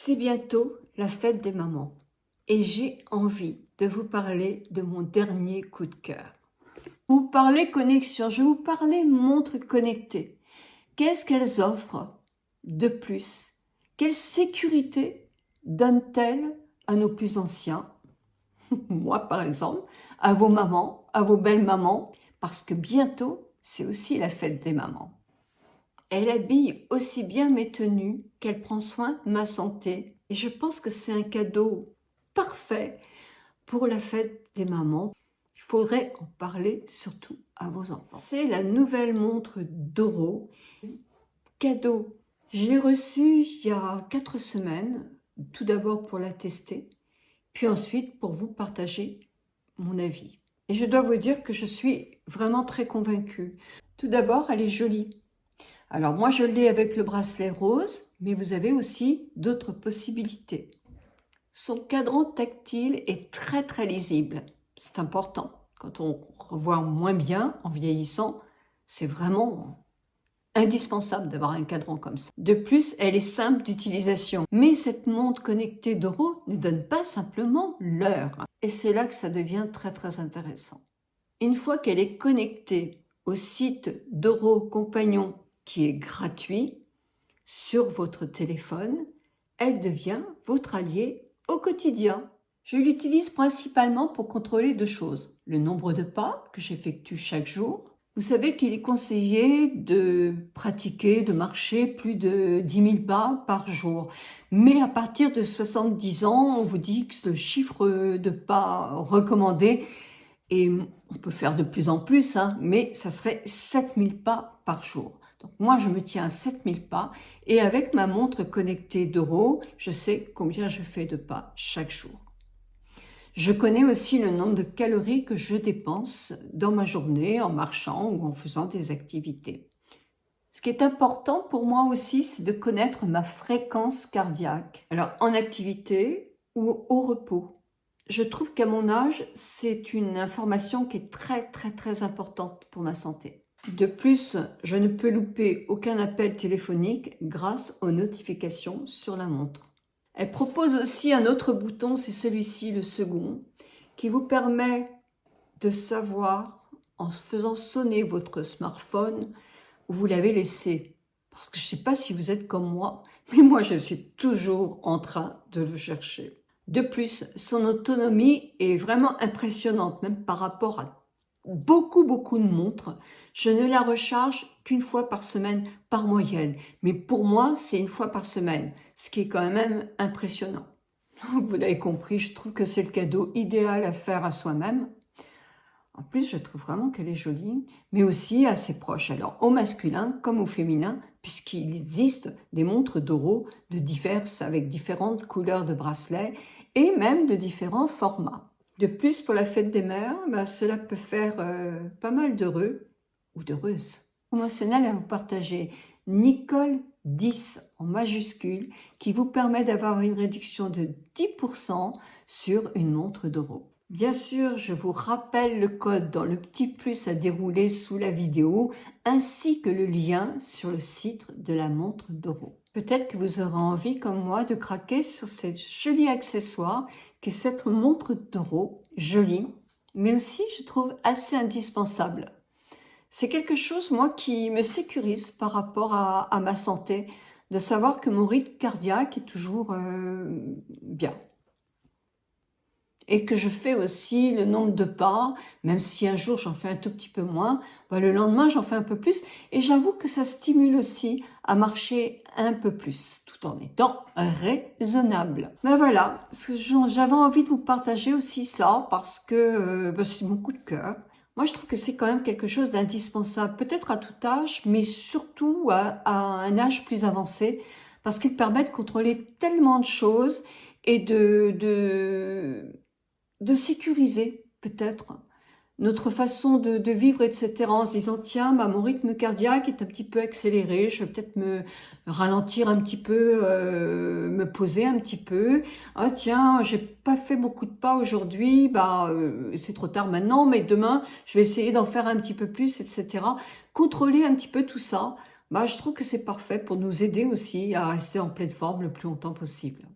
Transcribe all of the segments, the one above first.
C'est bientôt la fête des mamans et j'ai envie de vous parler de mon dernier coup de cœur. Vous parlez connexion, je vais vous parler montres connectées. Qu'est-ce qu'elles offrent de plus? Quelle sécurité donnent-elles à nos plus anciens? Moi par exemple, à vos mamans, à vos belles mamans, parce que bientôt c'est aussi la fête des mamans. Elle habille aussi bien mes tenues qu'elle prend soin de ma santé. Et je pense que c'est un cadeau parfait pour la fête des mamans. Il faudrait en parler surtout à vos enfants. C'est la nouvelle montre Doro. Cadeau. Je l'ai reçue il y a 4 semaines. Tout d'abord pour la tester, puis ensuite pour vous partager mon avis. Et je dois vous dire que je suis vraiment très convaincue. Tout d'abord, elle est jolie. Alors moi je l'ai avec le bracelet rose, mais vous avez aussi d'autres possibilités. Son cadran tactile est très lisible, c'est important. Quand on revoit moins bien en vieillissant, c'est vraiment indispensable d'avoir un cadran comme ça. De plus, elle est simple d'utilisation. Mais cette montre connectée Doro ne donne pas simplement l'heure. Et c'est là que ça devient très intéressant. Une fois qu'elle est connectée au site Doro Compagnon, qui est gratuit, sur votre téléphone, elle devient votre allié au quotidien. Je l'utilise principalement pour contrôler 2 choses. Le nombre de pas que j'effectue chaque jour. Vous savez qu'il est conseillé de pratiquer, de marcher plus de 10 000 pas par jour. Mais à partir de 70 ans, on vous dit que le chiffre de pas recommandé, et on peut faire de plus en plus, mais ça serait 7000 pas par jour. Donc moi, je me tiens à 7000 pas et avec ma montre connectée Doro, je sais combien je fais de pas chaque jour. Je connais aussi le nombre de calories que je dépense dans ma journée en marchant ou en faisant des activités. Ce qui est important pour moi aussi, c'est de connaître ma fréquence cardiaque. Alors en activité ou au repos. Je trouve qu'à mon âge, c'est une information qui est très importante pour ma santé. De plus, je ne peux louper aucun appel téléphonique grâce aux notifications sur la montre. Elle propose aussi un autre bouton, c'est celui-ci, le second, qui vous permet de savoir, en faisant sonner votre smartphone, où vous l'avez laissé. Parce que je ne sais pas si vous êtes comme moi, mais moi je suis toujours en train de le chercher. De plus, son autonomie est vraiment impressionnante, même par rapport à beaucoup de montres. Je ne la recharge qu'une fois par semaine par moyenne. Mais pour moi, c'est une fois par semaine, ce qui est quand même impressionnant. Vous l'avez compris, je trouve que c'est le cadeau idéal à faire à soi-même. En plus, je trouve vraiment qu'elle est jolie, mais aussi assez proche. Alors, au masculin comme au féminin, puisqu'il existe des montres Doro avec différentes couleurs de bracelets et même de différents formats. De plus, pour la fête des mères, cela peut faire pas mal d'heureux ou d'heureuses. Promotionnel à vous partager Nicole 10 en majuscule qui vous permet d'avoir une réduction de 10% sur une montre Doro. Bien sûr, je vous rappelle le code dans le petit plus à dérouler sous la vidéo, ainsi que le lien sur le site de la montre Doro. Peut-être que vous aurez envie, comme moi, de craquer sur ce joli accessoire qui est cette montre Doro, jolie, mais aussi, je trouve, assez indispensable. C'est quelque chose, moi, qui me sécurise par rapport à ma santé, de savoir que mon rythme cardiaque est toujours bien. Et que je fais aussi le nombre de pas, même si un jour j'en fais un tout petit peu moins, le lendemain j'en fais un peu plus. Et j'avoue que ça stimule aussi à marcher un peu plus, tout en étant raisonnable. Voilà, j'avais envie de vous partager aussi ça, parce que c'est mon coup de cœur. Moi, je trouve que c'est quand même quelque chose d'indispensable, peut-être à tout âge, mais surtout à un âge plus avancé, parce qu'il permet de contrôler tellement de choses et de sécuriser peut-être notre façon de vivre, etc. En se disant, tiens, mon rythme cardiaque est un petit peu accéléré, je vais peut-être me ralentir un petit peu, me poser un petit peu. Ah tiens, j'ai pas fait beaucoup de pas aujourd'hui, c'est trop tard maintenant, mais demain, je vais essayer d'en faire un petit peu plus, etc. Contrôler un petit peu tout ça, je trouve que c'est parfait pour nous aider aussi à rester en pleine forme le plus longtemps possible.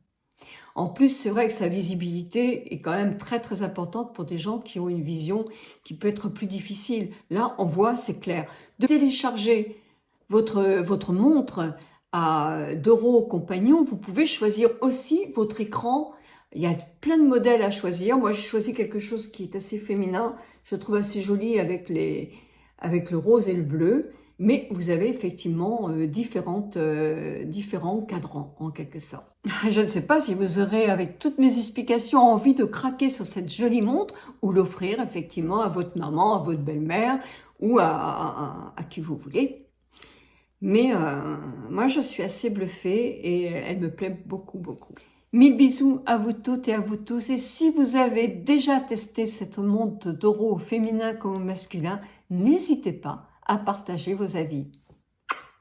En plus, c'est vrai que sa visibilité est quand même très importante pour des gens qui ont une vision qui peut être plus difficile. Là, on voit, c'est clair. De télécharger votre montre à d'Euro Compagnon, vous pouvez choisir aussi votre écran. Il y a plein de modèles à choisir. Moi, j'ai choisi quelque chose qui est assez féminin. Je trouve assez joli avec le rose et le bleu. Mais vous avez effectivement différents cadrans, en quelque sorte. Je ne sais pas si vous aurez, avec toutes mes explications, envie de craquer sur cette jolie montre ou l'offrir effectivement à votre maman, à votre belle-mère ou à qui vous voulez. Mais moi, je suis assez bluffée et elle me plaît beaucoup. Mille bisous à vous toutes et à vous tous. Et si vous avez déjà testé cette montre d'Euro féminin comme masculin, n'hésitez pas à partager vos avis.